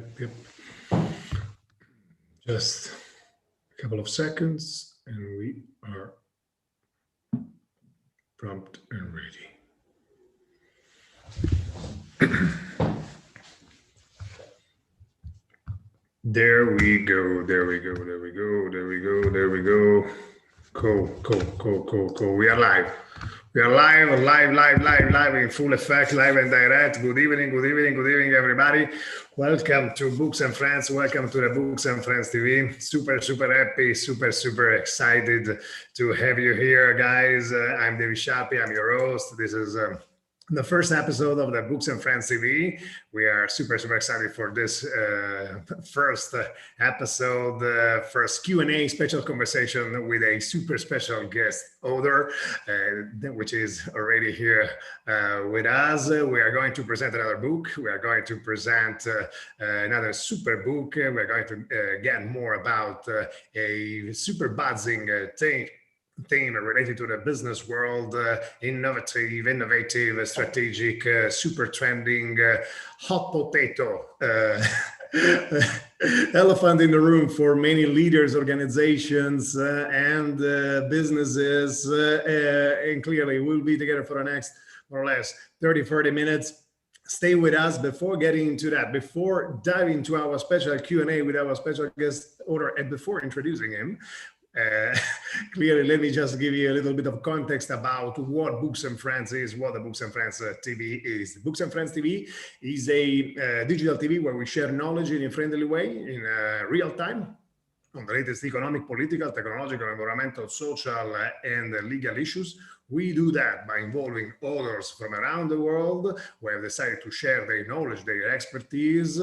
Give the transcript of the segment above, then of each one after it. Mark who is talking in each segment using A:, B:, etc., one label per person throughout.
A: Yep. Just a couple of seconds and we are prompt and ready. There we go. Cool. We are live. We are live in full effect, live and direct. Good evening, everybody. Welcome to Books and Friends. Welcome to the Books and Friends TV. Super happy, super excited to have you here, guys. I'm David Shapi. I'm your host. This is the first episode of the Books and Friends TV. We are super excited for this first episode, first Q&A special conversation with a super special guest author, which is already here with us. We are going to present another book. We are going to present another super book. We're going to get more about a super buzzing theme related to the business world, innovative, strategic, super trending, hot potato, elephant in the room for many leaders, organizations, and businesses. And clearly, we'll be together for the next more or less 30-40 minutes. Stay with us. Before getting into that, before diving into our special Q&A with our special guest author, and before introducing him, clearly, let me just give you a little bit of context about what Books and Friends is, what the Books and Friends TV is. Books and Friends TV is a digital TV where we share knowledge in a friendly way, in real time, on the latest economic, political, technological, environmental, social, and legal issues. We do that by involving authors from around the world who have decided to share their knowledge, their expertise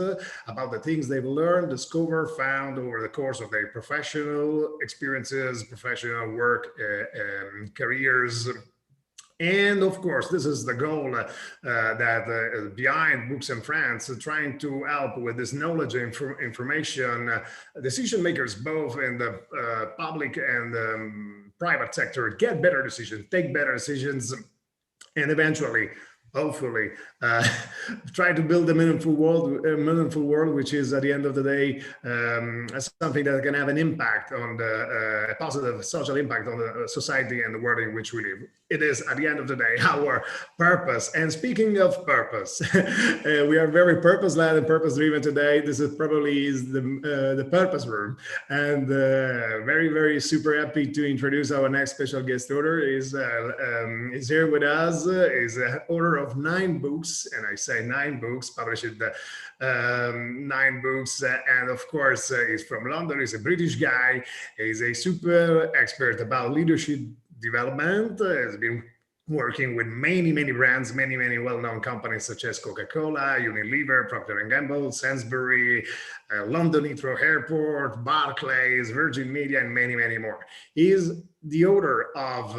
A: about the things they've learned, discovered, found over the course of their professional experiences, professional work, careers. And of course, this is the goal that behind Books and Friends, trying to help with this knowledge and information, decision makers both in the public and private sector get better decisions, take better decisions, and eventually, hopefully, try to build a meaningful world, which is at the end of the day something that can have an impact on a positive social impact on the society and the world in which we live. It is at the end of the day our purpose. And speaking of purpose, we are very purpose-led and purpose-driven today. This is probably the purpose room, and very super happy to introduce our next special guest author. Is here with us. Is author of 9 books, and I say 9 books, published 9 books, and of course he's from London. He's a British guy. He's a super expert about leadership development. Has been working with many brands, many well-known companies such as Coca Cola, Unilever, Procter & Gamble, Sainsbury, London Heathrow Airport, Barclays, Virgin Media, and many more. He is the author of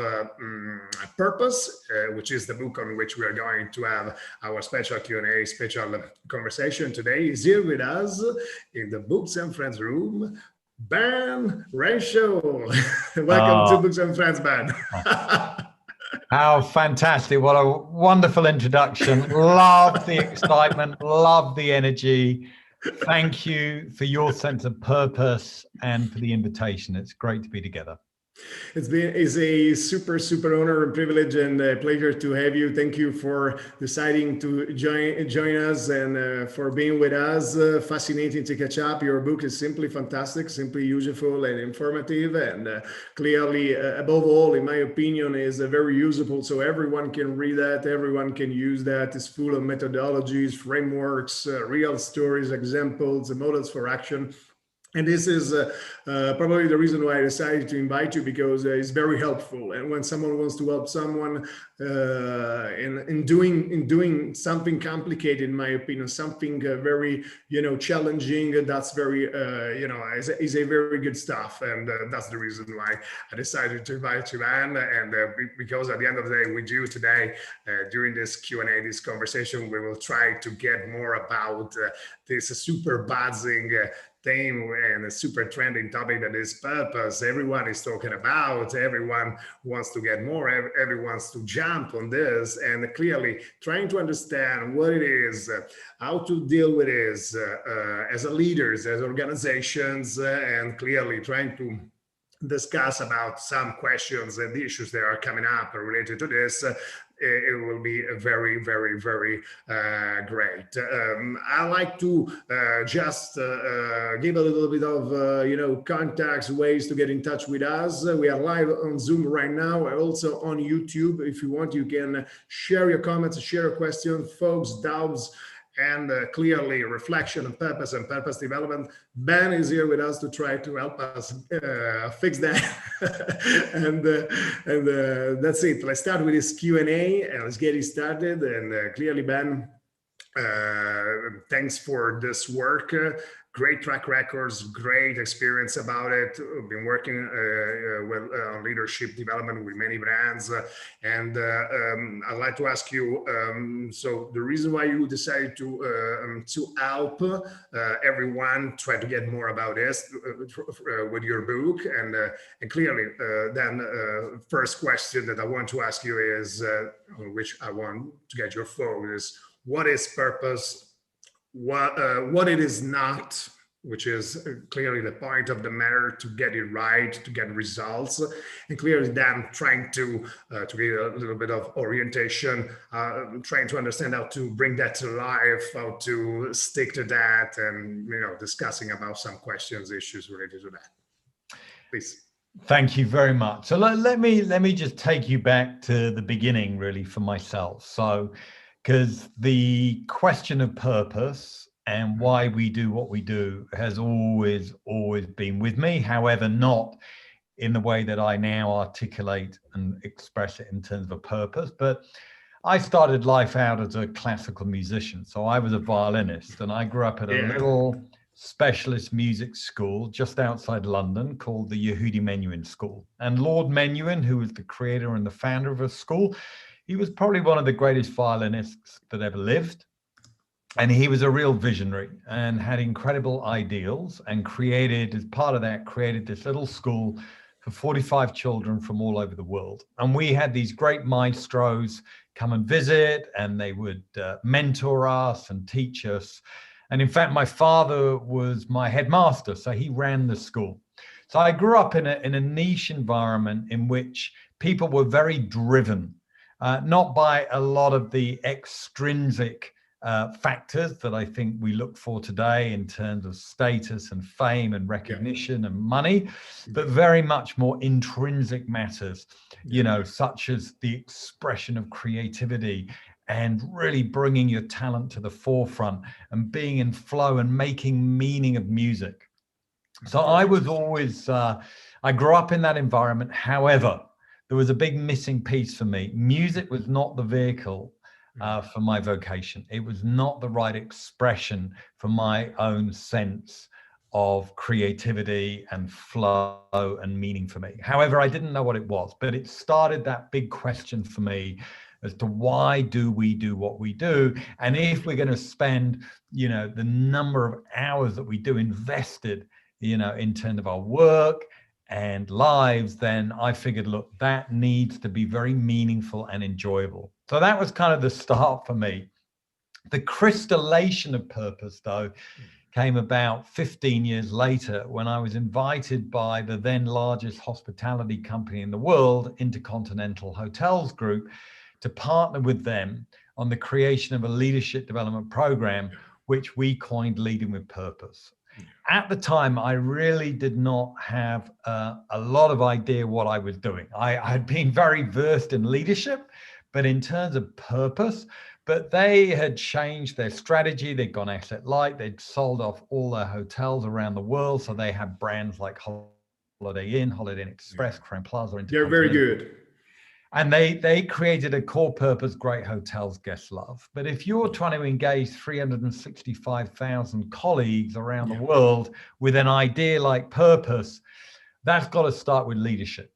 A: Purpose, which is the book on which we are going to have our special Q&A, special conversation today. He's here with us in the Books and Friends room, Ben Renshaw. Welcome to Books and Friends, Ben.
B: How fantastic. What a wonderful introduction. Love the excitement, love the energy. Thank you for your sense of purpose and for the invitation. It's great to be together.
A: It's a super honor and privilege and a pleasure to have you. Thank you for deciding to join us and for being with us. Fascinating to catch up. Your book is simply fantastic, simply useful and informative, and clearly, above all, in my opinion, is very usable. So everyone can read that, everyone can use that. It's full of methodologies, frameworks, real stories, examples, models for action. And this is probably the reason why I decided to invite you, because it's very helpful. And when someone wants to help someone in doing something complicated, in my opinion, something very challenging, that's very is a very good stuff. And that's the reason why I decided to invite you, Anne. And because at the end of the day, with you today, during this Q&A, this conversation, we will try to get more about this super buzzing theme and a super trending topic that is purpose. Everyone is talking about, everyone wants to get more, everyone wants to jump on this, and clearly trying to understand what it is, how to deal with it as a leaders, as organizations, and clearly trying to discuss about some questions and issues that are coming up related to this. It will be very, very, very great. I like to just give a little bit of, contacts, ways to get in touch with us. We are live on Zoom right now, and also on YouTube. If you want, you can share your comments, share your questions, folks, doubts, and clearly reflection of purpose and purpose development. Ben is here with us to try to help us fix that. and that's it. Let's start with this Q&A and let's get it started. And clearly, Ben, thanks for this work. Great track records, great experience about it. We've been working on leadership development with many brands. And I'd like to ask you, so the reason why you decided to help everyone try to get more about this with your book. And clearly, then first question that I want to ask you is, which I want to get your focus, what is purpose? What it is not, which is clearly the point of the matter, to get it right, to get results, and clearly then trying to give a little bit of orientation, trying to understand how to bring that to life, how to stick to that, and discussing about some questions, issues related to that. Please.
B: Thank you very much. So let me just take you back to the beginning, really, for myself. So, because the question of purpose and why we do what we do has always been with me. However, not in the way that I now articulate and express it in terms of a purpose. But I started life out as a classical musician. So I was a violinist, and I grew up at a little specialist music school just outside London called the Yehudi Menuhin School. And Lord Menuhin, who was the creator and the founder of a school, he was probably one of the greatest violinists that ever lived. And he was a real visionary and had incredible ideals, and created, as part of that, created this little school for 45 children from all over the world. And we had these great maestros come and visit, and they would mentor us and teach us. And in fact, my father was my headmaster, so he ran the school. So I grew up in a niche environment in which people were very driven. Not by a lot of the extrinsic factors that I think we look for today in terms of status and fame and recognition and money, but very much more intrinsic matters, such as the expression of creativity and really bringing your talent to the forefront and being in flow and making meaning of music. So I was always, I grew up in that environment. However, there was a big missing piece for me. Music was not the vehicle for my vocation. It was not the right expression for my own sense of creativity and flow and meaning for me. However, I didn't know what it was, but it started that big question for me as to why do we do what we do? And if we're going to spend, the number of hours that we do invested, in terms of our work and lives, then I figured, look, that needs to be very meaningful and enjoyable. So that was kind of the start for me. The crystallization of purpose, though, came about 15 years later when I was invited by the then largest hospitality company in the world, Intercontinental Hotels Group, to partner with them on the creation of a leadership development program, which we coined Leading with Purpose. At the time, I really did not have a lot of idea what I was doing. I had been very versed in leadership, but in terms of purpose, but they had changed their strategy. They'd gone asset light. They'd sold off all their hotels around the world. So they had brands like Holiday Inn, Holiday Inn Express, Crowne Plaza.
A: They're very good.
B: And they created a core purpose, great hotels, guests love. But if you're trying to engage 365,000 colleagues around the world with an idea like purpose, that's got to start with leadership.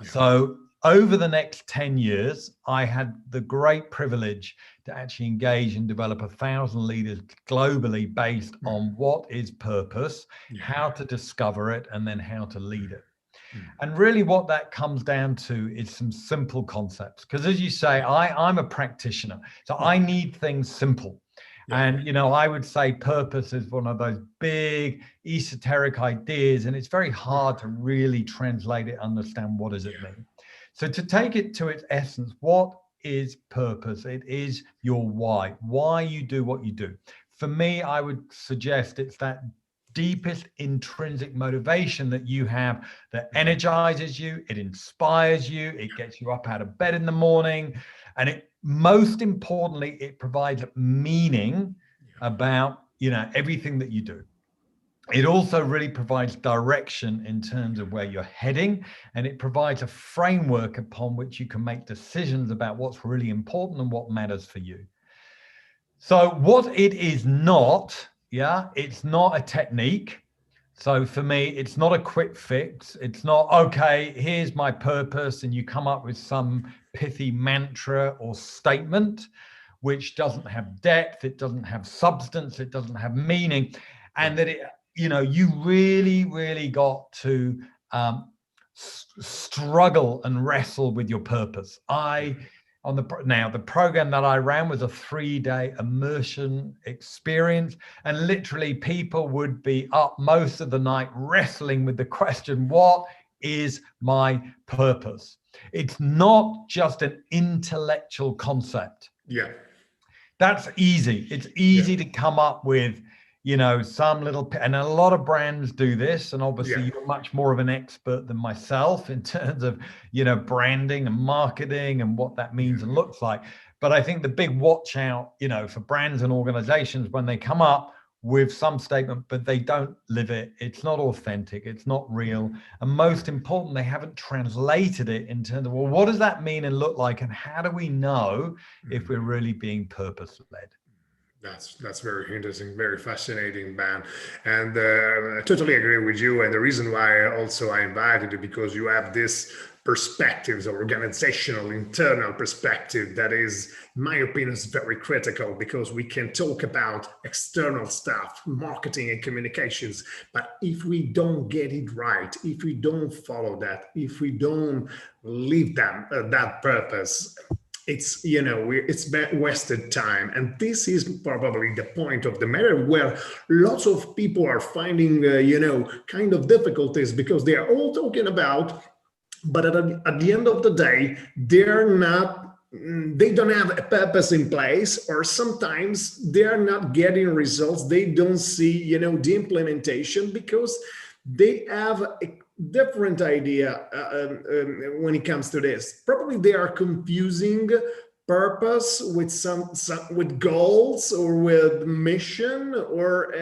B: So over the next 10 years, I had the great privilege to actually engage and develop 1,000 leaders globally based on what is purpose, how to discover it, and then how to lead it. And really what that comes down to is some simple concepts. Because as you say, I'm a practitioner, so I need things simple. And, you know, I would say purpose is one of those big esoteric ideas, and it's very hard to really translate it, understand what does it mean. So to take it to its essence, what is purpose? It is your why you do what you do. For me, I would suggest it's that deepest intrinsic motivation that you have that energizes you, it inspires you, it gets you up out of bed in the morning, and it most importantly, it provides meaning about, you know, everything that you do. It also really provides direction in terms of where you're heading, and it provides a framework upon which you can make decisions about what's really important and what matters for you. So what it is not, it's not a technique. So for me, it's not a quick fix. It's not, okay, here's my purpose, and you come up with some pithy mantra or statement, which doesn't have depth, it doesn't have substance, it doesn't have meaning. And that it, you know, you really, really got to struggle and wrestle with your purpose. Now, the program that I ran was a 3-day immersion experience, and literally people would be up most of the night wrestling with the question, what is my purpose? It's not just an intellectual concept.
A: Yeah.
B: That's easy. It's easy to come up with, you know, some little, and a lot of brands do this. And obviously you're much more of an expert than myself in terms of, you know, branding and marketing and what that means and looks like. But I think the big watch out, you know, for brands and organizations when they come up with some statement, but they don't live it. It's not authentic. It's not real. And most important, they haven't translated it in terms of, well, what does that mean and look like? And how do we know if we're really being purpose-led?
A: That's very interesting, very fascinating, Ben. And I totally agree with you. And the reason why I invited you, because you have this perspectives, organizational, internal perspective that is, in my opinion, is very critical, because we can talk about external stuff, marketing and communications, but if we don't get it right, if we don't follow that, if we don't live that purpose, it's, you know, it's wasted time. And this is probably the point of the matter, where lots of people are finding, you know, kind of difficulties, because they are all talking about, but at the end of the day, they don't have a purpose in place, or sometimes they are not getting results. They don't see, you know, the implementation, because they have a different idea when it comes to this. Probably they are confusing purpose with with goals or with mission, or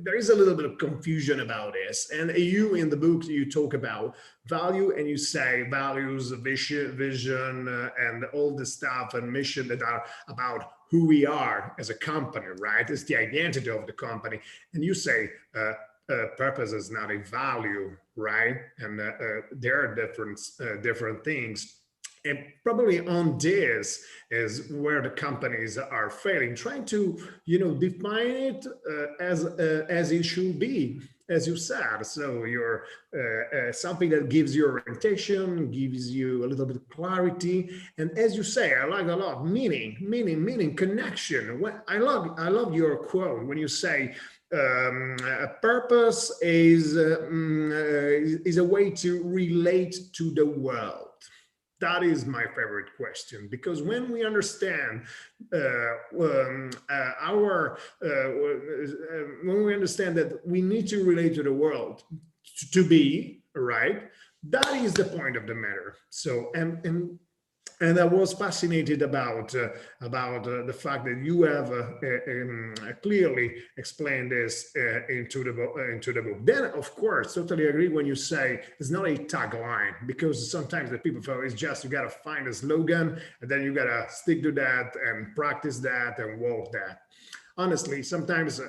A: there is a little bit of confusion about this. And you, in the book, you talk about value, and you say values, vision, and all the stuff and mission that are about who we are as a company, right? It's the identity of the company. And you say purpose is not a value, right? And there are different things. And probably on this is where the companies are failing, trying to, you know, define it as it should be, as you said. So you're something that gives you orientation, gives you a little bit of clarity, and as you say, I like a lot meaning, connection. I love your quote when you say, purpose is a way to relate to the world. That is my favorite question, because when we understand when we understand that we need to relate to the world to be right, that is the point of the matter. So and I was fascinated about the fact that you have clearly explained this into the book. Then, of course, totally agree when you say it's not a tagline, because sometimes the people feel it's just you got to find a slogan and then you got to stick to that and practice that and walk that. Honestly, sometimes,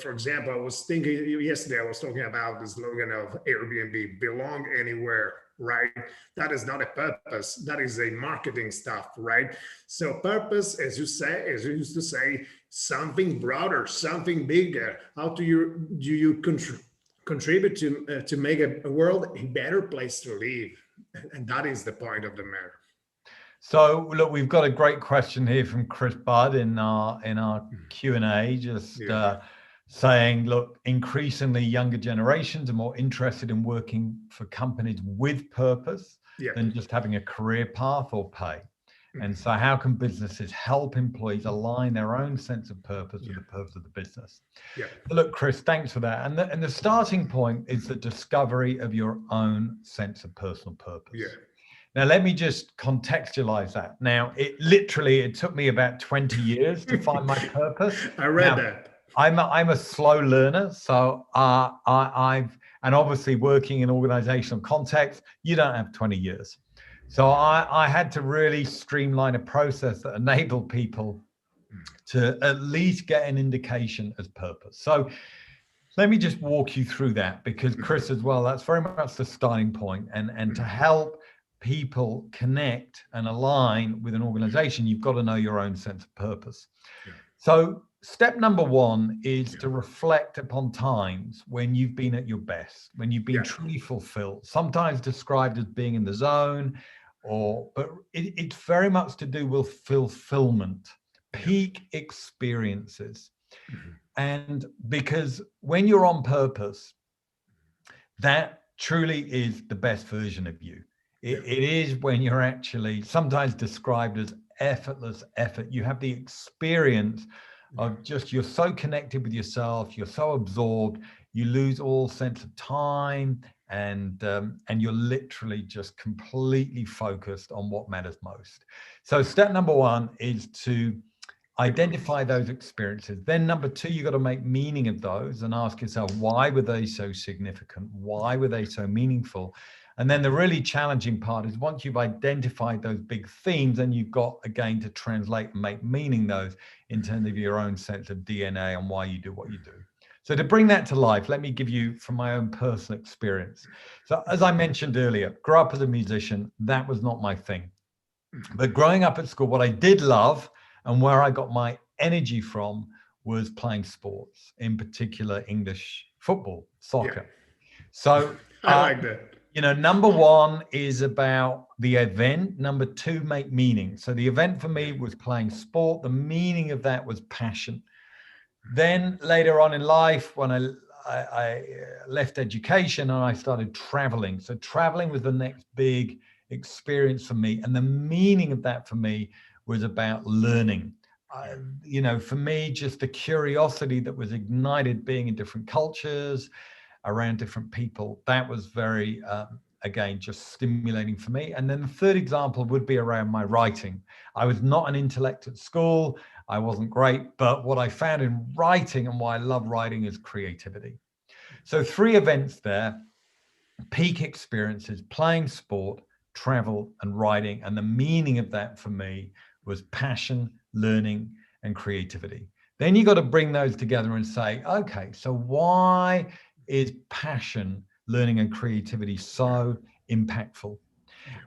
A: for example, I was thinking yesterday, I was talking about the slogan of Airbnb, belong anywhere. right? That is not a purpose. That is a marketing stuff, right? So purpose, as you used to say, something broader, something bigger. How do you contribute to make a world a better place to live? And that is the point of the matter.
B: So look, we've got a great question here from Chris Budd in our Q&A, just saying, look, increasingly younger generations are more interested in working for companies with purpose than just having a career path or pay. And so how can businesses help employees align their own sense of purpose with the purpose of the business? So look, Chris, thanks for that. And the starting point is the discovery of your own sense of personal purpose. Now, let me just contextualize that. Now, it took me about 20 years to find my purpose.
A: I read that.
B: I'm a slow learner, so and obviously working in organizational context, you don't have 20 years. So I had to really streamline a process that enabled people to at least get an indication as purpose. So let me just walk you through that, because Chris, as well, that's very much the starting point. And to help people connect and align with an organization, you've got to know your own sense of purpose. So step number one is to reflect upon times when you've been at your best, when you've been truly fulfilled, sometimes described as being in the zone, but it's very much to do with fulfillment, peak experiences. And because when you're on purpose, that truly is the best version of you. It is when you're actually sometimes described as effortless effort. You have the experience of just, you're so connected with yourself, you're so absorbed, you lose all sense of time, and you're literally just completely focused on what matters most. So step number one is to identify those experiences. Then number two, you got to make meaning of those and ask yourself, why were they so significant? Why were they so meaningful? And then the really challenging part is, once you've identified those big themes, then you've got, again, to translate and make meaning those in terms of your own sense of DNA and why you do what you do. So to bring that to life, let me give you from my own personal experience. So as I mentioned earlier, grew up as a musician. That was not my thing. But growing up at school, what I did love and where I got my energy from was playing sports, in particular English football, soccer. So
A: I like that.
B: You know, number one is about the event. Number two, make meaning. So the event for me was playing sport. The meaning of that was passion. Then later on in life, when I left education and I started traveling. So traveling was the next big experience for me. And the meaning of that for me was about learning. You know, for me, just the curiosity that was ignited being in different cultures, around different people, that was very, again, just stimulating for me. And then the third example would be around my writing. I was not an intellect at school. I wasn't great, but what I found in writing and why I love writing is creativity. So 3 events there: peak experiences, playing sport, travel, and writing. And the meaning of that for me was passion, learning, and creativity. Then you got to bring those together and say, okay, so why is passion, learning, and creativity so impactful?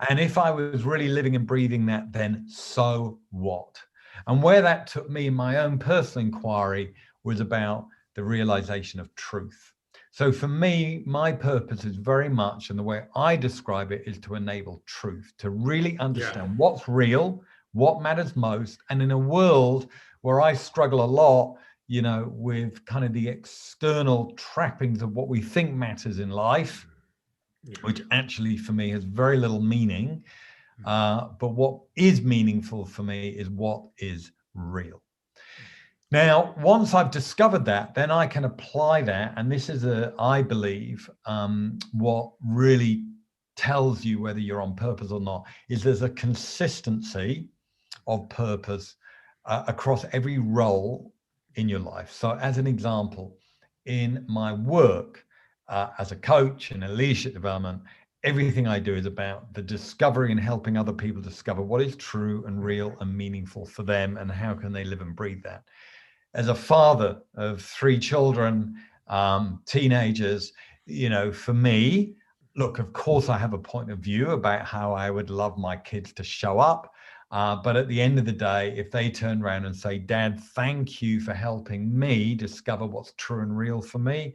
B: And if I was really living and breathing that, then so what? And where that took me in my own personal inquiry was about the realization of truth. So for me, my purpose is very much, and the way I describe it, is to enable truth, to really understand what's real, what matters most. And in a world where I struggle a lot, you know, with kind of the external trappings of what we think matters in life, which actually for me has very little meaning. But what is meaningful for me is what is real. Now, once I've discovered that, then I can apply that. And this is, I believe, what really tells you whether you're on purpose or not, is there's a consistency of purpose across every role in your life. So as an example, in my work as a coach and a leadership development, everything I do is about the discovery and helping other people discover what is true and real and meaningful for them, and how can they live and breathe that. As a father of 3 children, teenagers, you know, for me, look, of course, I have a point of view about how I would love my kids to show up. But at the end of the day, if they turn around and say, Dad, thank you for helping me discover what's true and real for me,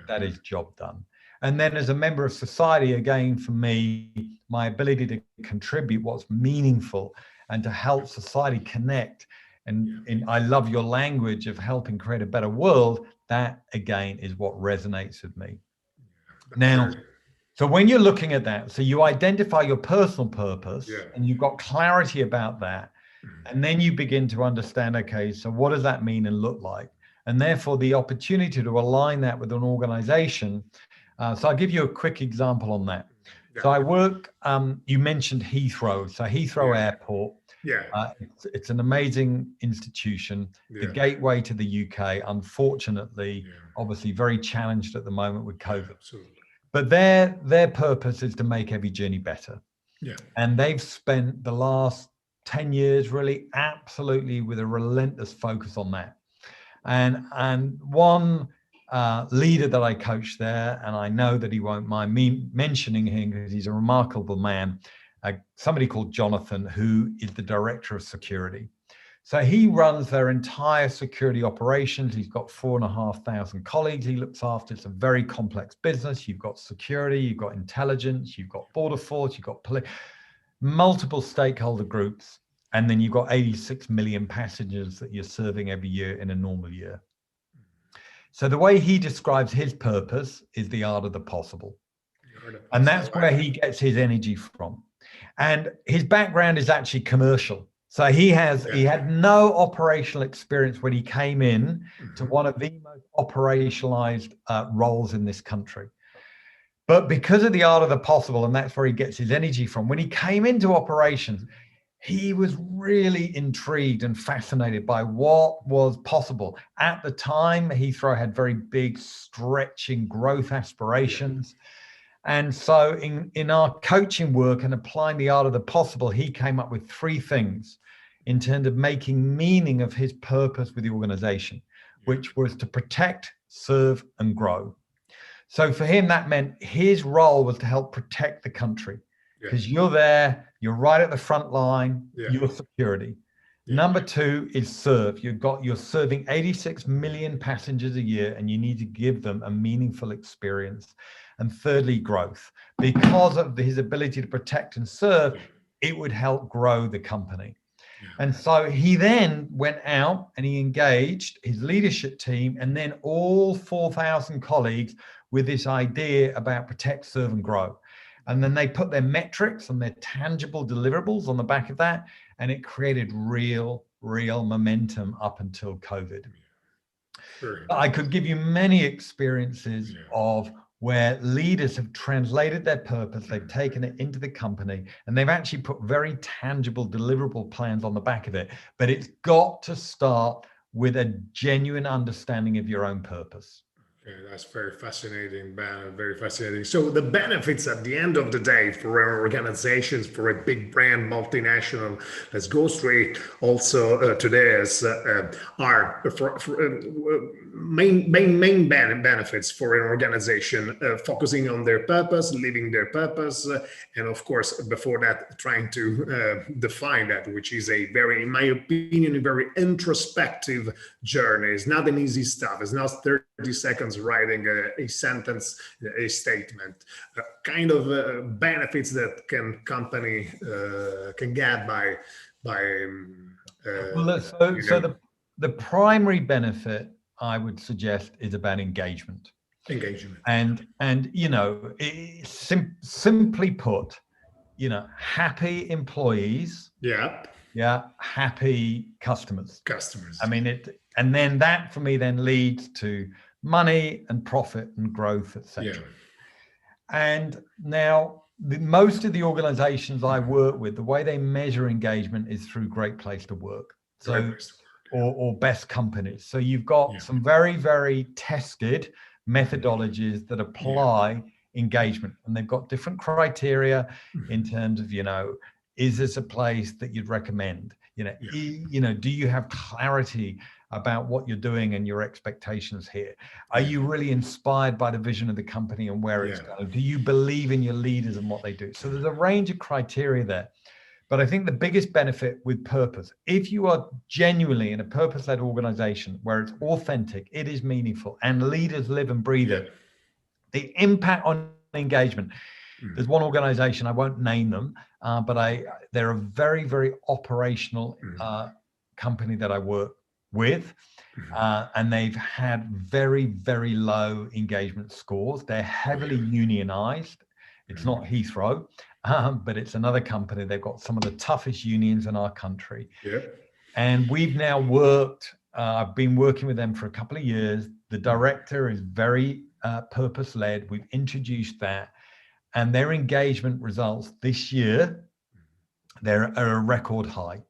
B: that is job done. And then as a member of society, again, for me, my ability to contribute what's meaningful and to help society connect. And I love your language of helping create a better world. That, again, is what resonates with me. Now, so when you're looking at that, so you identify your personal purpose and you've got clarity about that. And then you begin to understand, okay, so what does that mean and look like? And therefore the opportunity to align that with an organization. So I'll give you a quick example on that. So I work, you mentioned Heathrow. So Heathrow Airport. It's an amazing institution, the gateway to the UK, unfortunately, obviously very challenged at the moment with COVID.
A: Absolutely.
B: But their purpose is to make every journey better. And they've spent the last 10 years really absolutely with a relentless focus on that. And one leader that I coached there, and I know that he won't mind me mentioning him because he's a remarkable man, somebody called Jonathan, who is the director of security. So he runs their entire security operations. He's got 4,500 colleagues he looks after. It's a very complex business. You've got security, you've got intelligence, you've got border force, you've got multiple stakeholder groups, and then you've got 86 million passengers that you're serving every year in a normal year. So the way he describes his purpose is the art of the possible. And that's where he gets his energy from. And his background is actually commercial. So he had no operational experience when he came in to one of the most operationalized roles in this country. But because of the art of the possible, and that's where he gets his energy from, when he came into operations, he was really intrigued and fascinated by what was possible. At the time, Heathrow had very big, stretching growth aspirations. And so in our coaching work and applying the art of the possible, he came up with 3 things in terms of making meaning of his purpose with the organization, which was to protect, serve, and grow. So for him, that meant his role was to help protect the country, because you're there, you're right at the front line, you're security. Number 2 is serve. You're serving 86 million passengers a year, and you need to give them a meaningful experience. And thirdly, growth. Because of his ability to protect and serve, it would help grow the company. And so he then went out and he engaged his leadership team and then all 4,000 colleagues with this idea about protect, serve, and grow. And then they put their metrics and their tangible deliverables on the back of that, and it created real momentum up until COVID. I could give you many experiences of where leaders have translated their purpose, they've taken it into the company, and they've actually put very tangible deliverable plans on the back of it. But it's got to start with a genuine understanding of your own purpose.
A: Okay, that's very fascinating, Ben. Very fascinating. So the benefits at the end of the day for our organizations, for a big brand, multinational, let's go straight also to this, are main benefits for an organization, focusing on their purpose, living their purpose, and of course, before that, trying to define that, which is a very, in my opinion, a very introspective journey. It's not an easy stuff. It's not 30 seconds writing a sentence, a statement, kind of benefits that company can get by
B: so the primary benefit I would suggest is about engagement. And simply put, happy employees, happy customers. I mean, and then that for me then leads to money and profit and growth, etc. And now most of the organizations I work with, the way they measure engagement is through Great Place to Work, or best companies. So you've got some very, very tested methodologies that apply engagement, and they've got different criteria in terms of, is this a place that you'd recommend? Do you have clarity about what you're doing and your expectations here? Are you really inspired by the vision of the company and where it's going? Do you believe in your leaders and what they do? So there's a range of criteria there. But I think the biggest benefit with purpose, if you are genuinely in a purpose-led organization where it's authentic, it is meaningful, and leaders live and breathe it, the impact on engagement. There's one organization, I won't name them, but they're a very, very operational company that I work with, and they've had very, very low engagement scores. They're heavily unionized. It's not Heathrow, but it's another company. They've got some of the toughest unions in our country. And we've now worked, I've been working with them for a couple of years. The director is very purpose-led. We've introduced that. And their engagement results this year, they're at a record high.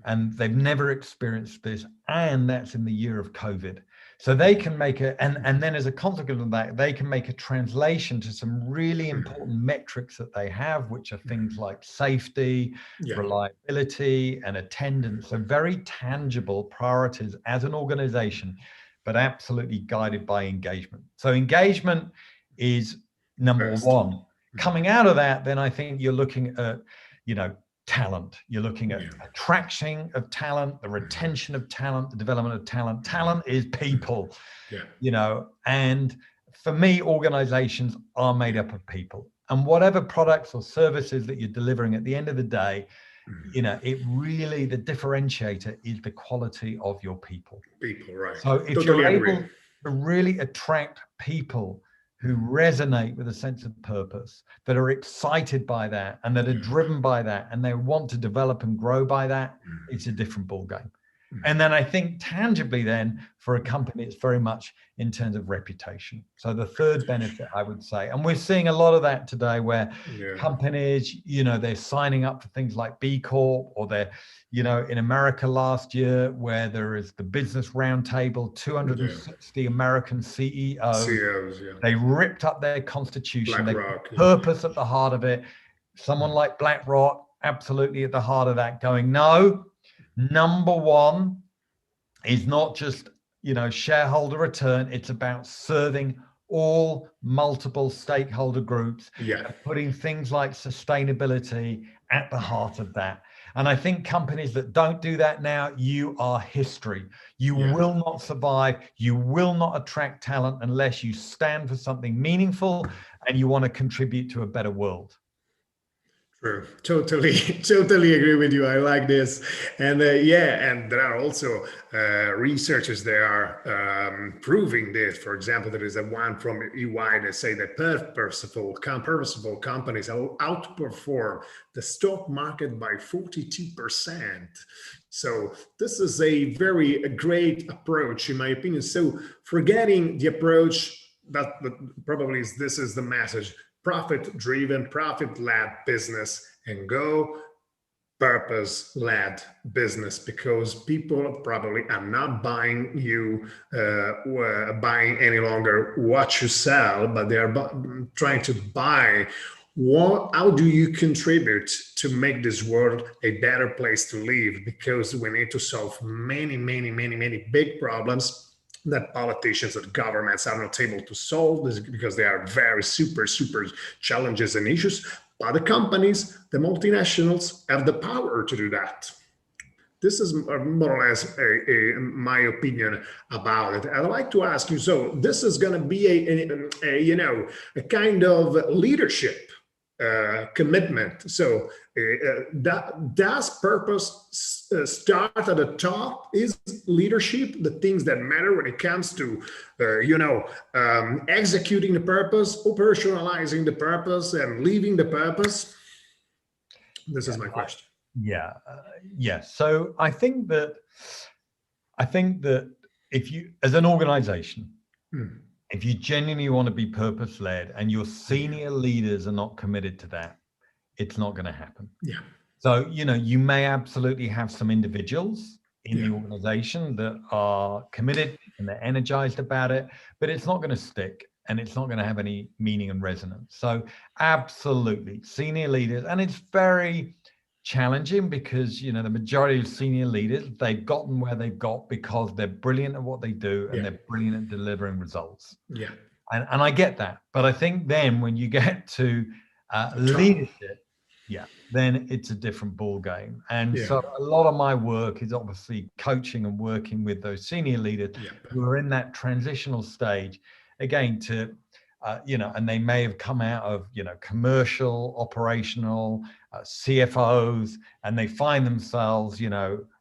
B: And they've never experienced this. And that's in the year of COVID. So they can make and then as a consequence of that, they can make a translation to some really important metrics that they have, which are things like safety, reliability, and attendance. So very tangible priorities as an organization, but absolutely guided by engagement. So engagement is number one. Coming out of that, then I think you're looking at, talent. You're looking at attraction of talent, the retention of talent, the development of talent. Talent is people, and for me, organizations are made up of people, and whatever products or services that you're delivering at the end of the day, it really, the differentiator is the quality of your people. Right. So if you're able to really attract people who resonate with a sense of purpose, that are excited by that, and that are driven by that, and they want to develop and grow by that, it's a different ballgame. And then I think tangibly then for a company, it's very much in terms of reputation. So the third benefit, I would say, and we're seeing a lot of that today where companies, they're signing up for things like B Corp, or they're, in America last year, where there is the Business Roundtable, 260 American CEOs. They ripped up their constitution. They put purpose at the heart of it. Someone like BlackRock, absolutely at the heart of that, going, no, number one is not just, shareholder return. It's about serving all multiple stakeholder groups, putting things like sustainability at the heart of that. And I think companies that don't do that now, you are history. You will not survive. You will not attract talent unless you stand for something meaningful and you want to contribute to a better world.
A: True. Totally agree with you. I like this. And and there are also researchers that are proving this. For example, there is a one from EY that say that purposeful companies outperform the stock market by 42%. So this is a very great approach, in my opinion. So forgetting the approach, that probably this is the message: profit-driven, profit-led business, and go purpose-led business, because people probably are not buying any longer what you sell, but they are trying to buy how do you contribute to make this world a better place to live, because we need to solve many big problems that politicians and governments are not able to solve, this because they are very super challenges and issues. But the companies, the multinationals, have the power to do that. This is more or less my opinion about it. I'd like to ask you, so this is going to be a kind of leadership commitment. So does purpose start at the top? Is leadership the things that matter when it comes to executing the purpose, operationalizing the purpose, and living the purpose? This is my question.
B: So I think that if you, as an organization, if you genuinely want to be purpose-led and your senior leaders are not committed to that, it's not going to happen. So, you may absolutely have some individuals in the organization that are committed and they're energized about it, but it's not going to stick and it's not going to have any meaning and resonance. So absolutely, senior leaders, and it's very challenging because, the majority of senior leaders, they've gotten where they've got because they're brilliant at what they do and they're brilliant at delivering results.
A: Yeah.
B: And I get that. But I think then when you get to leadership, then it's a different ball game. And so a lot of my work is obviously coaching and working with those senior leaders who are in that transitional stage, again, to, and they may have come out of, commercial, operational, CFOs, and they find themselves,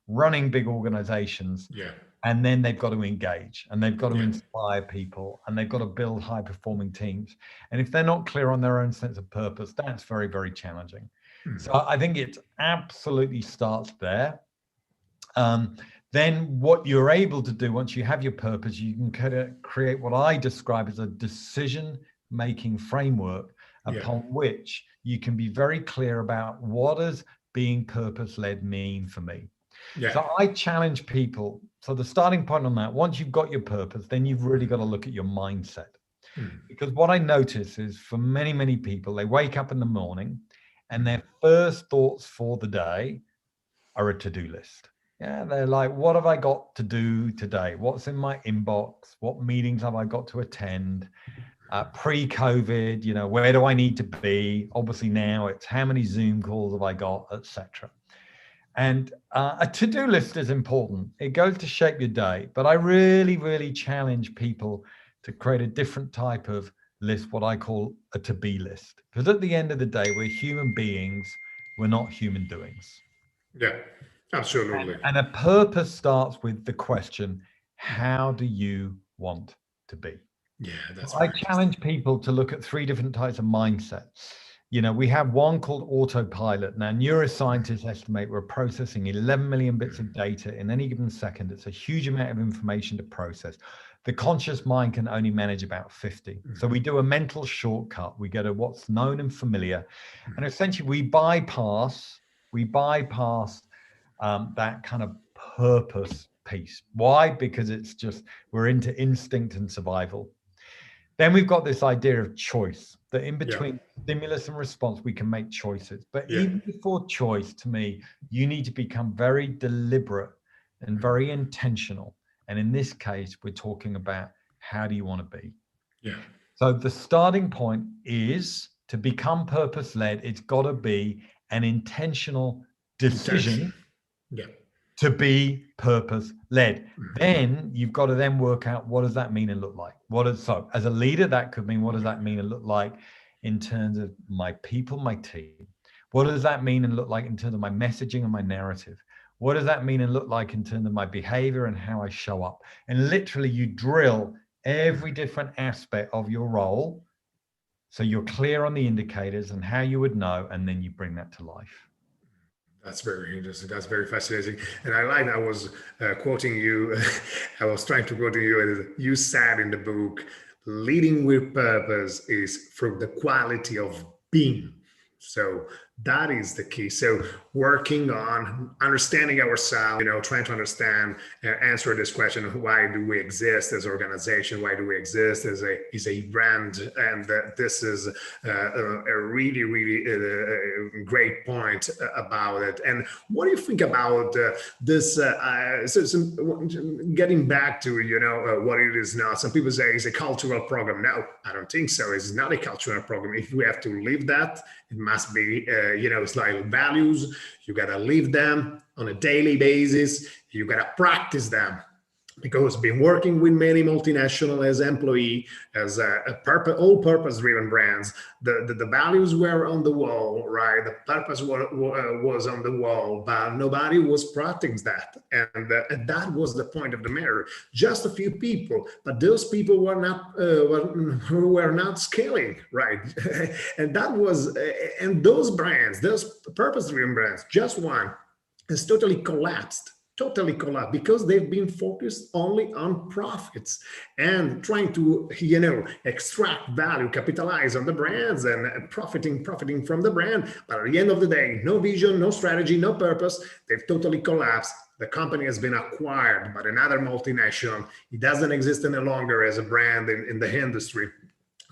B: running big organizations. And then they've got to engage and they've got to inspire people and they've got to build high performing teams. And if they're not clear on their own sense of purpose, that's very, very challenging. So I think it absolutely starts there. Then what you're able to do once you have your purpose, you can kind of create what I describe as a decision-making framework upon which you can be very clear about what does being purpose-led mean for me. So I challenge people. So the starting point on that, once you've got your purpose, then you've really got to look at your mindset. Because what I notice is for many, many people, they wake up in the morning and their first thoughts for the day are a to-do list. They're like, what have I got to do today? What's in my inbox? What meetings have I got to attend? Pre-COVID, where do I need to be? Obviously now it's how many Zoom calls have I got, etc. And a to-do list is important. It goes to shape your day, but I really, really challenge people to create a different type of list, what I call a to-be list. Because at the end of the day, we're human beings, we're not human doings.
A: Yeah, absolutely.
B: And a purpose starts with the question, how do you want to be?
A: Yeah, that's
B: I challenge people to look at 3 different types of mindset. We have one called autopilot. Now, neuroscientists estimate we're processing 11 million bits of data in any given second. It's a huge amount of information to process. The conscious mind can only manage about 50. So we do a mental shortcut. We go to what's known and familiar. And essentially we bypass that kind of purpose piece. Why? Because it's just, we're into instinct and survival. Then we've got this idea of choice, that in between stimulus and response, we can make choices. But even before choice, to me, you need to become very deliberate and very intentional. And in this case, we're talking about how do you want to be? So the starting point is to become purpose-led. It's got to be an intentional decision to be purpose-led. Then you've got to then work out, what does that mean and look like? So as a leader, that could mean, what does that mean and look like in terms of my people, my team? What does that mean and look like in terms of my messaging and my narrative? What does that mean and look like in terms of my behavior and how I show up? And literally you drill every different aspect of your role so you're clear on the indicators and how you would know, and then you bring that to life.
A: That's very interesting. That's very fascinating. And I was quoting you, I was trying to quote you, and you said in the book, leading with purpose is through the quality of being. So that is the key. So working on understanding ourselves, trying to understand, answer this question, why do we exist as an organization? Why do we exist as a brand? And this is a really, really great point about it. And what do you think about this? Getting back to, what it is now. Some people say it's a cultural program. No, I don't think so. It's not a cultural program. If we have to live that, it must be, it's like values. You got to live them on a daily basis. You got to practice them. Because been working with many multinational as employee, as all purpose-driven brands, the values were on the wall, right? The purpose was on the wall, but nobody was practicing that, and that was the point of the matter. Just a few people, but those people were not scaling, right? And that was, and those brands, those purpose-driven brands, just one, has totally collapsed because they've been focused only on profits and trying to, extract value, capitalize on the brands and profiting from the brand. But at the end of the day, no vision, no strategy, no purpose. They've totally collapsed. The company has been acquired by another multinational. It doesn't exist any longer as a brand in the industry.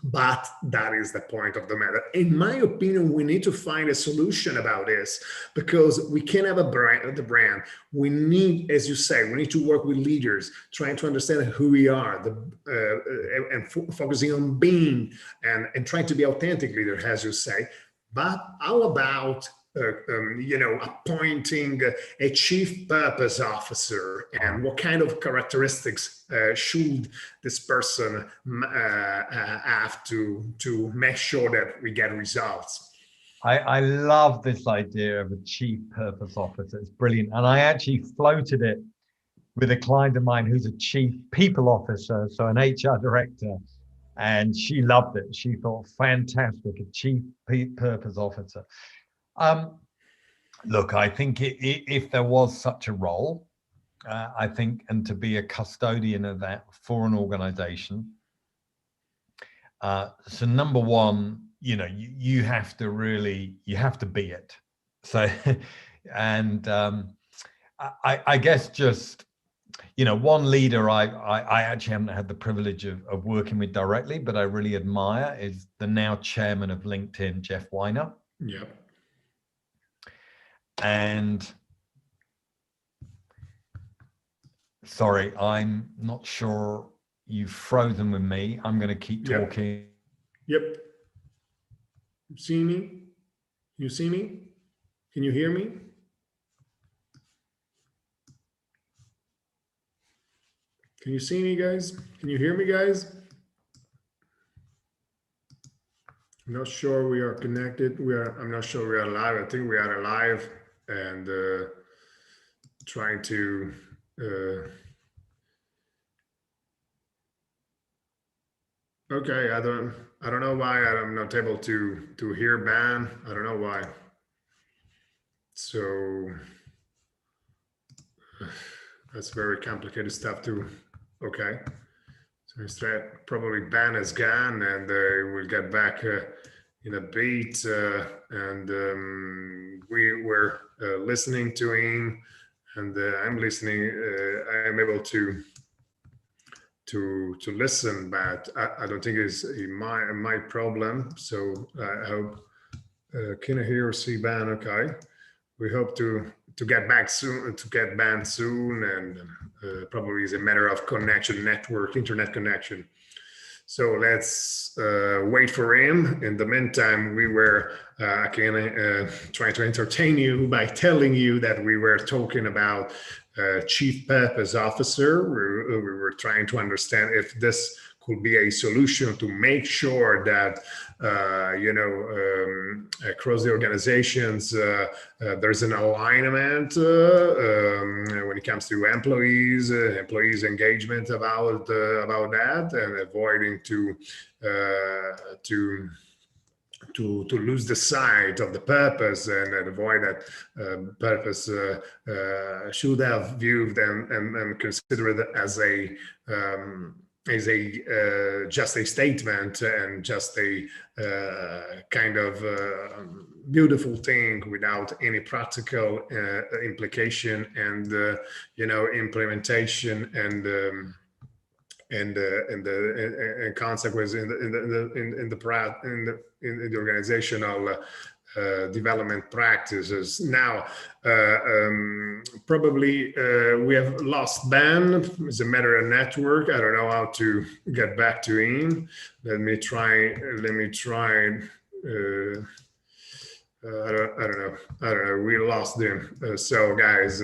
A: But that is the point of the matter. In my opinion, we need to find a solution about this, because we can have a brand, the brand. We need, as you say, we need to work with leaders, trying to understand who we are, focusing on being and trying to be authentic leader, as you say. But how about appointing a chief purpose officer, and what kind of characteristics should this person have to make sure that we get results?
B: I love this idea of a chief purpose officer. It's brilliant. And I actually floated it with a client of mine who's a chief people officer, so an HR director. And she loved it. She thought, fantastic, a chief purpose officer. Look, I think if there was such a role, I think, and to be a custodian of that for an organization. So number one, you have to be it. So, and I guess just, one leader I actually haven't had the privilege of working with directly, but I really admire, is the now chairman of LinkedIn, Jeff Weiner.
A: Yeah. And
B: sorry, I'm not sure, you've frozen with me. I'm going to keep talking.
A: Yep. See me? You see me? Can you hear me? Can you see me, guys? Can you hear me, guys? I'm not sure we are connected. I'm not sure we are live. I think we are live and trying to okay, I don't know why I'm not able to hear Ben. I don't know why. So that's very complicated stuff too. Okay. So instead, probably Ben is gone, and we'll get back in a beat. And we were listening to him, and I'm listening. I'm able to listen, but I don't think it's my problem. So I hope can I hear or see Ben? Okay. We hope to get back soon, to get Ben soon, and probably is a matter of connection, internet connection. So let's wait for him. In the meantime, we were trying to entertain you by telling you that we were talking about Chief Purpose Officer. We were trying to understand if this could be a solution to make sure that across the organizations there's an alignment when it comes to employees engagement about that, and avoiding to lose the sight of the purpose, and avoid that purpose should have viewed and considered it as a just a statement and just a kind of beautiful thing without any practical implication and implementation and consequence in the organizational development practices. Now, probably we have lost Ben. It's a matter of network. I don't know how to get back to him. Let me try. I don't know. We lost him. So, guys,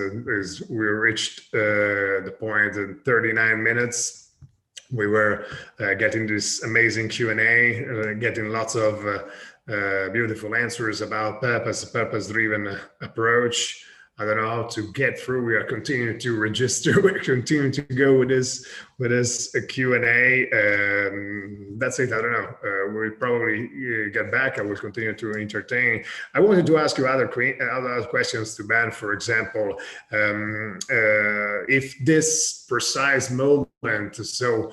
A: we reached the point in 39 minutes. We were getting this amazing Q&A, getting lots of beautiful answers about purpose-driven approach. I don't know how to get through. We are continuing to register. We're continuing to go with this Q&A. That's it. I don't know. We'll probably get back. I will continue to entertain. I wanted to ask you other questions to Ben. For example, if this precise moment, so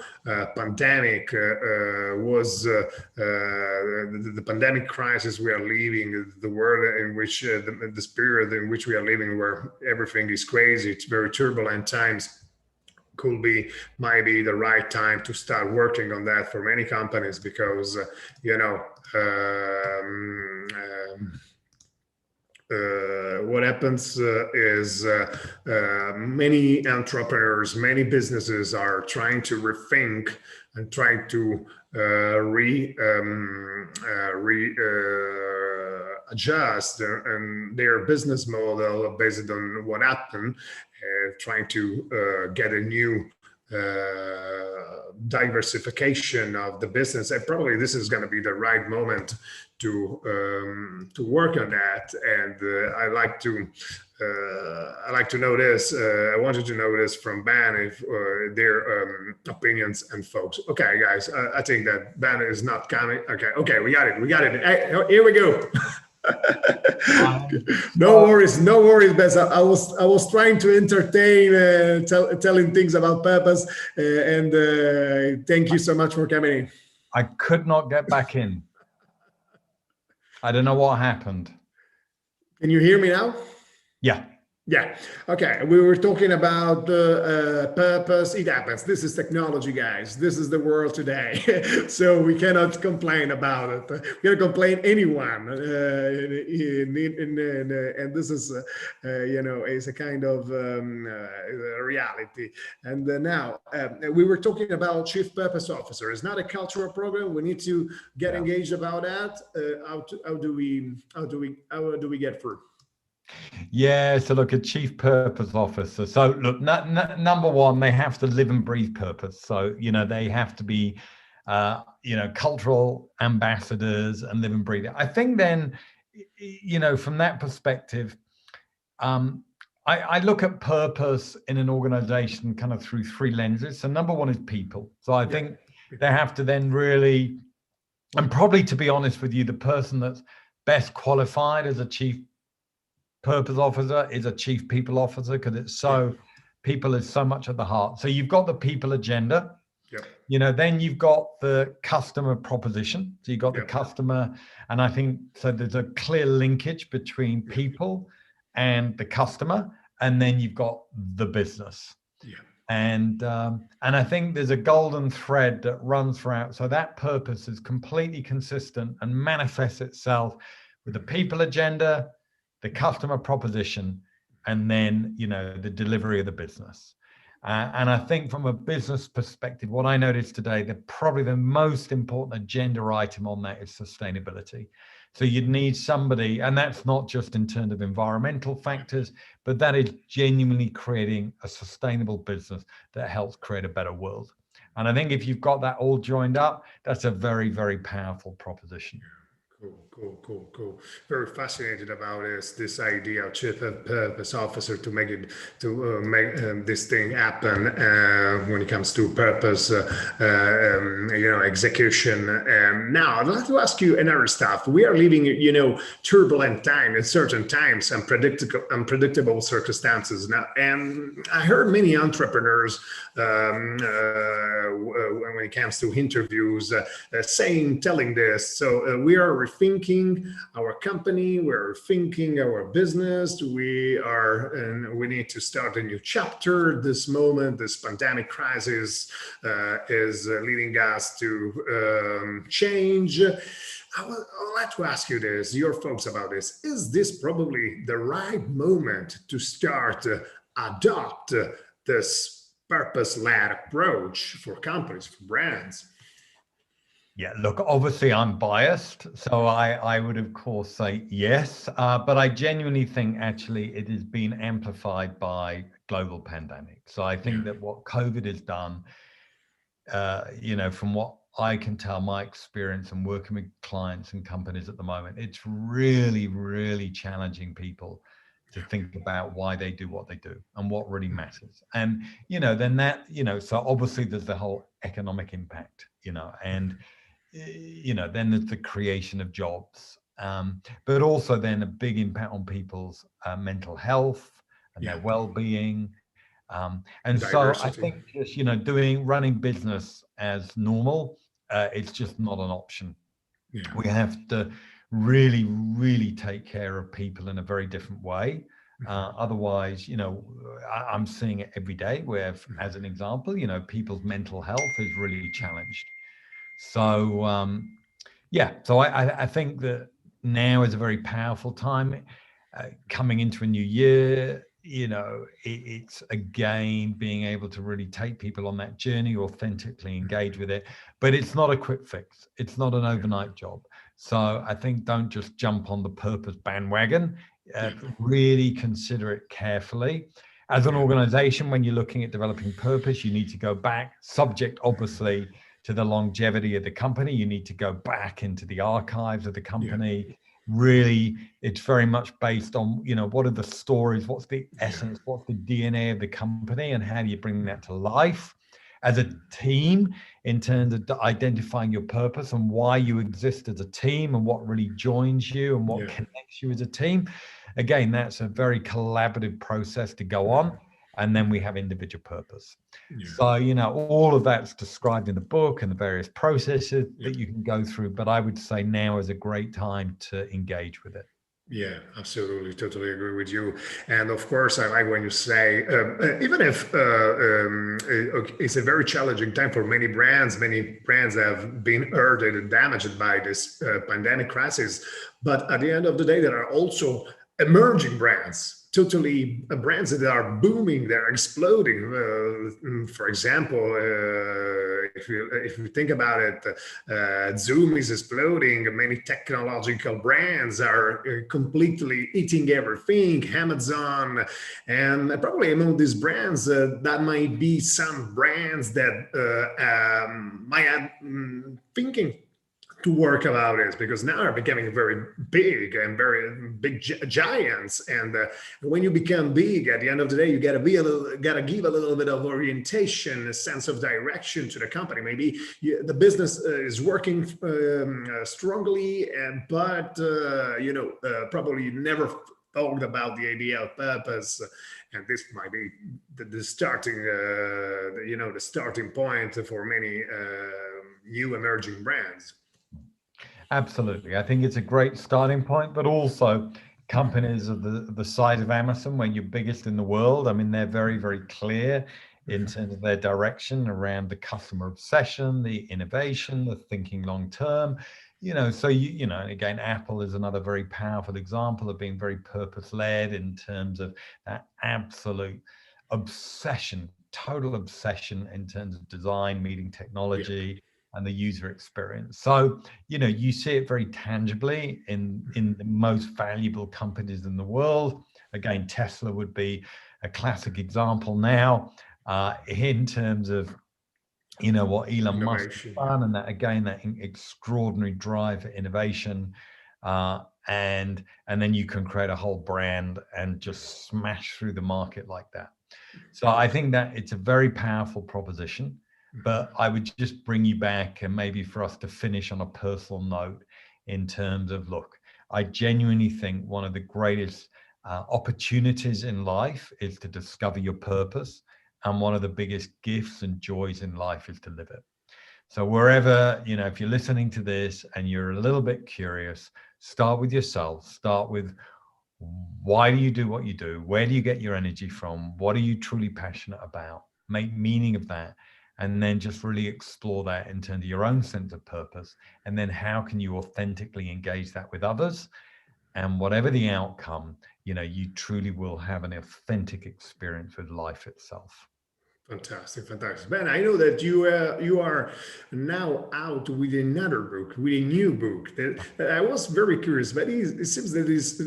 A: pandemic was the pandemic crisis we are living, the world in which the period in which we are living, where everything is crazy, it's very turbulent times. might be the right time to start working on that for many companies, because what happens is many entrepreneurs, many businesses are trying to rethink and trying to adjust their business model based on what happened, trying to get a new diversification of the business. And probably this is going to be the right moment to work on that. And I like to know this. I wanted to know this from Ben, if their opinions and folks. Okay, guys, I think that Ben is not coming. Okay, we got it. Hey, here we go. No worries, Bess. I was trying to entertain, telling things about purpose, and thank you so much for coming in.
B: I could not get back in. I don't know what happened.
A: Can you hear me now?
B: Yeah.
A: Yeah. Okay. We were talking about purpose. It happens. This is technology, guys. This is the world today. So we cannot complain about it. We cannot complain anyone. And this is, is a kind of reality. And now we were talking about Chief Purpose Officer. It's not a cultural program. We need to get engaged about that. How do we get through?
B: Yeah, so look, a chief purpose officer. So look, number one, they have to live and breathe purpose. So, they have to be, cultural ambassadors and live and breathe it. I think then, from that perspective, I look at purpose in an organization kind of through three lenses. So number one is people. So I think they have to then really, and probably to be honest with you, the person that's best qualified as a chief purpose officer is a chief people officer, because it's people is so much at the heart. So you've got the people agenda, then you've got the customer proposition. So you've got the customer, and I think so there's a clear linkage between people and the customer, and then you've got the business. And I think there's a golden thread that runs throughout. So that purpose is completely consistent and manifests itself with the people agenda, the customer proposition, and then, the delivery of the business. And I think from a business perspective, what I noticed today, that probably the most important agenda item on that is sustainability. So you'd need somebody, and that's not just in terms of environmental factors, but that is genuinely creating a sustainable business that helps create a better world. And I think if you've got that all joined up, that's a very, very powerful proposition.
A: Cool. Very fascinated about this idea of chief purpose officer to make this thing happen when it comes to purpose, execution. And now I'd like to ask you another stuff. We are living, turbulent time in certain times, unpredictable circumstances now. And I heard many entrepreneurs when it comes to interviews telling this. So we are rethinking our company, we're thinking our business, we need to start a new chapter. This moment, this pandemic crisis is leading us to change. I would like to ask you this, your folks about this. Is this probably the right moment to start adopt this purpose-led approach for companies, for brands?
B: Yeah, look, obviously I'm biased, so I would of course say yes, but I genuinely think actually it has been amplified by global pandemic. So I think that what COVID has done, from what I can tell, my experience and working with clients and companies at the moment, it's really, really challenging people to think about why they do what they do and what really matters. And, then that, so obviously there's the whole economic impact, and then there's the creation of jobs, but also then a big impact on people's mental health and their well-being. And diversity. So I think just, running business as normal, it's just not an option. We have to really, really take care of people in a very different way. Otherwise, I'm seeing it every day where, as an example, people's mental health is really challenged. So, so I think that now is a very powerful time. Coming into a new year, it's again being able to really take people on that journey, authentically engage with it. But it's not a quick fix. It's not an overnight job. So I think don't just jump on the purpose bandwagon. Really consider it carefully. As an organization, when you're looking at developing purpose, you need to go back, subject obviously to the longevity of the company. You need to go back into the archives of the company. Really, it's very much based on, what are the stories, what's the essence, what's the DNA of the company, and how do you bring that to life as a team in terms of identifying your purpose and why you exist as a team and what really joins you and what connects you as a team. Again, that's a very collaborative process to go on. And then we have individual purpose. So, all of that's described in the book and the various processes that you can go through. But I would say now is a great time to engage with it.
A: Yeah, absolutely. Totally agree with you. And of course, I like when you say, even if it's a very challenging time for many brands have been hurt and damaged by this pandemic crisis. But at the end of the day, there are also emerging brands. Totally brands that are booming, they're exploding. For example, if you think about it, Zoom is exploding. Many technological brands are completely eating everything. Amazon, and probably among these brands, that might be some brands that might have thinking to work about it, because now are becoming very big and very big giants. And when you become big, at the end of the day, you gotta give a little bit of orientation, a sense of direction to the company. Maybe the business is working strongly, but probably you never thought about the idea of purpose. And this might be the starting, the starting point for many new emerging brands.
B: Absolutely. I think it's a great starting point, but also companies of the size of Amazon, when you're biggest in the world, I mean, they're very, very clear in terms of their direction around the customer obsession, the innovation, the thinking long term. So again, Apple is another very powerful example of being very purpose-led in terms of that absolute obsession, total obsession in terms of design, meeting technology, and the user experience. So, you see it very tangibly in the most valuable companies in the world. Again, Tesla would be a classic example now in terms of, what Elon Musk has done, and that, again, that extraordinary drive for innovation. And then you can create a whole brand and just smash through the market like that. So I think that it's a very powerful proposition. But I would just bring you back, and maybe for us to finish on a personal note in terms of, look, I genuinely think one of the greatest opportunities in life is to discover your purpose. And one of the biggest gifts and joys in life is to live it. So wherever, if you're listening to this and you're a little bit curious, start with yourself. Start with, why do you do what you do? Where do you get your energy from? What are you truly passionate about? Make meaning of that. And then just really explore that in terms of your own sense of purpose. And then how can you authentically engage that with others? And whatever the outcome, you truly will have an authentic experience with life itself.
A: Fantastic, fantastic. Ben, I know that you are now out with another book, with a new book. That I was very curious, but it seems that it's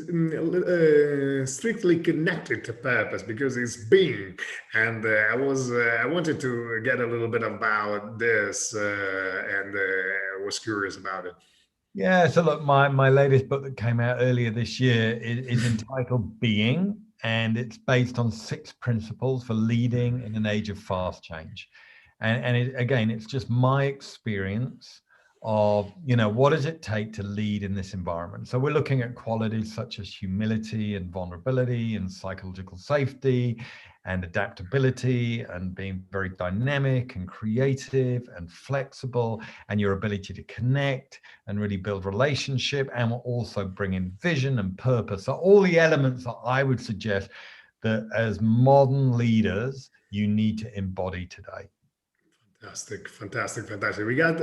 A: strictly connected to purpose, because it's being. And I wanted to get a little bit about this, and I was curious about it.
B: Yeah, so look, my latest book that came out earlier this year is entitled Being, and it's based on 6 principles for leading in an age of fast change. And again, it's just my experience of, what does it take to lead in this environment? So we're looking at qualities such as humility and vulnerability and psychological safety and adaptability and being very dynamic and creative and flexible, and your ability to connect and really build relationship, and will also bring in vision and purpose. So all the elements that I would suggest that as modern leaders, you need to embody today.
A: Fantastic, fantastic, fantastic. We got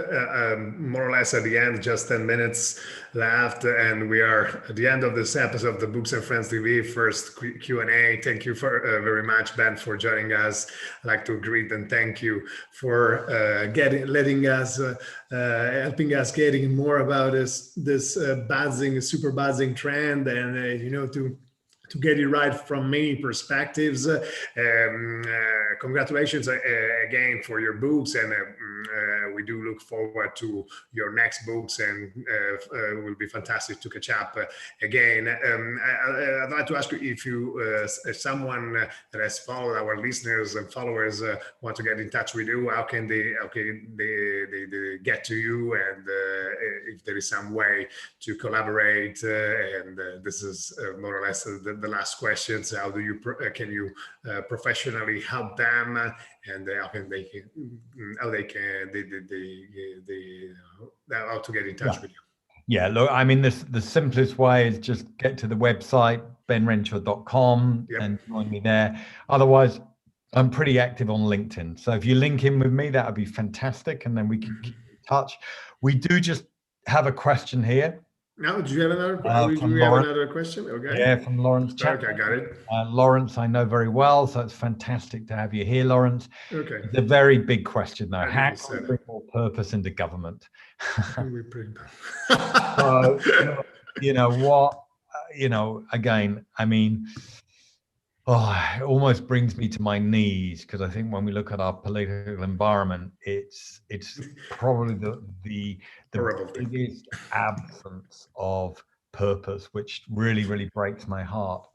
A: more or less at the end, just 10 minutes left, and we are at the end of this episode of the Books and Friends TV first Q&A. Thank you for very much, Ben, for joining us. I'd like to greet and thank you for helping us getting more about this buzzing, super buzzing trend, and to get it right from many perspectives. Congratulations again for your books, and we do look forward to your next books, and it will be fantastic to catch up again. I'd like to ask you if someone that has followed, our listeners and followers, want to get in touch with you, how can they get to you, and if there is some way to collaborate, and this is more or less the last questions. How do you can you professionally help them, and how to get in touch with you?
B: Yeah, look, I mean, the simplest way is just get to the website, benrenshaw.com, and join me there. Otherwise, I'm pretty active on LinkedIn. So if you link in with me, that would be fantastic, and then we can keep in touch. We do just have a question here.
A: Now, do you have another question? Okay.
B: Yeah, from Lawrence Chapter.
A: Okay, got it.
B: Lawrence, I know very well, so it's fantastic to have you here, Lawrence.
A: Okay.
B: It's a very big question, though. How can we bring more purpose into government? So, again, I mean, it almost brings me to my knees, because I think when we look at our political environment, it's probably the biggest absence of purpose, which really, really breaks my heart.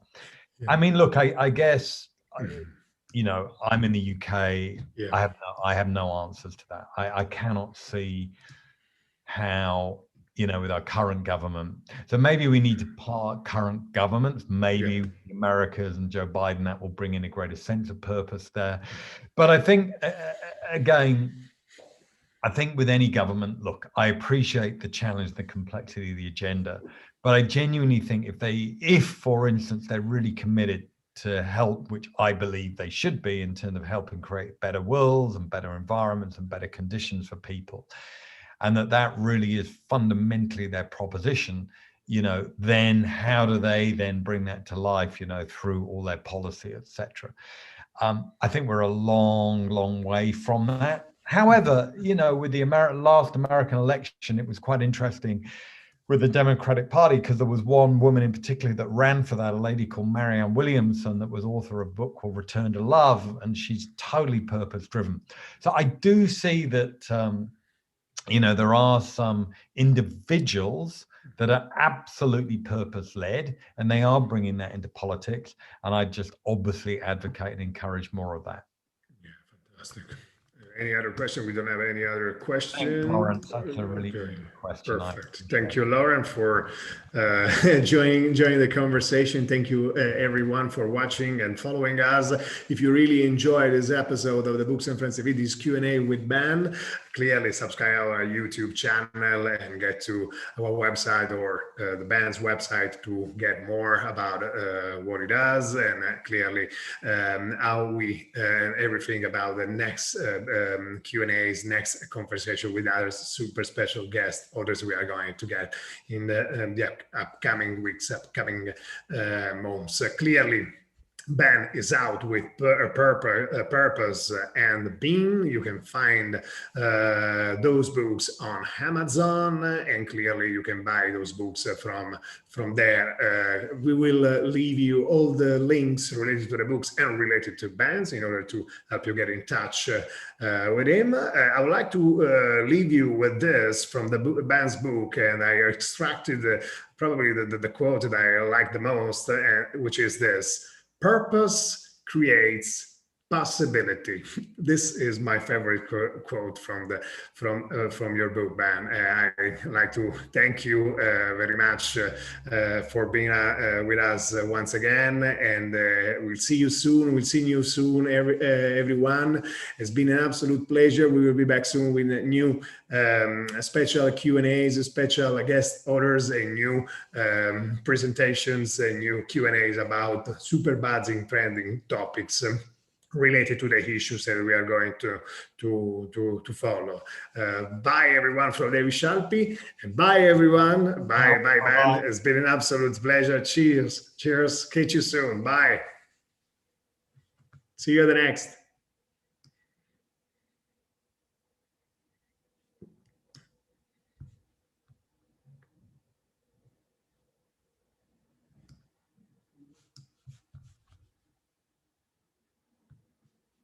B: Yeah. I mean, look, I guess, I'm in the UK. Yeah. I have no answers to that. I cannot see how, with our current government. So maybe we need to part current governments, maybe America's and Joe Biden, that will bring in a greater sense of purpose there. But I think, again, with any government, look, I appreciate the challenge, the complexity of the agenda, but I genuinely think if for instance, they're really committed to help, which I believe they should be, in terms of helping create better worlds and better environments and better conditions for people, and that really is fundamentally their proposition, then how do they then bring that to life, through all their policy, etc. I think we're a long, long way from that. However, with the last American election, it was quite interesting with the Democratic Party, because there was one woman in particular that ran for that, a lady called Marianne Williamson, that was author of a book called Return to Love, and she's totally purpose-driven. So I do see that, there are some individuals that are absolutely purpose-led, and they are bringing that into politics. And I just obviously advocate and encourage more of that. Yeah,
A: fantastic. Any other question? We don't have any other questions.
B: Lawrence, that's a really good question.
A: Perfect. Thank you, Lauren, for joining the conversation. Thank you, everyone, for watching and following us. If you really enjoyed this episode of the Books and Friends TV, this Q&A with Ben, clearly subscribe to our YouTube channel and get to our website or the Ben's website to get more about what he does, and clearly how we everything about the next Q&As, next conversation with other super special guests, others we are going to get in the upcoming weeks, upcoming months. Clearly, Ben is out with Purpose and Being. You can find those books on Amazon, and clearly you can buy those books from there. We will leave you all the links related to the books and related to Ben's in order to help you get in touch with him. I would like to leave you with this from the Ben's book, and I extracted probably the quote that I like the most, which is this: purpose creates possibility. This is my favorite quote from your book, Ben. I'd like to thank you very much for being with us once again, and we'll see you soon. We'll see you soon, everyone. It's been an absolute pleasure. We will be back soon with new special Q&As, special guest authors, and new presentations and new Q&As about super buzzing, trending topics related to the issues that we are going to follow. Bye, everyone, from David Shalpi, and bye, everyone. Bye, Ben. It's been an absolute pleasure. Cheers. Catch you soon. Bye. See you at the next.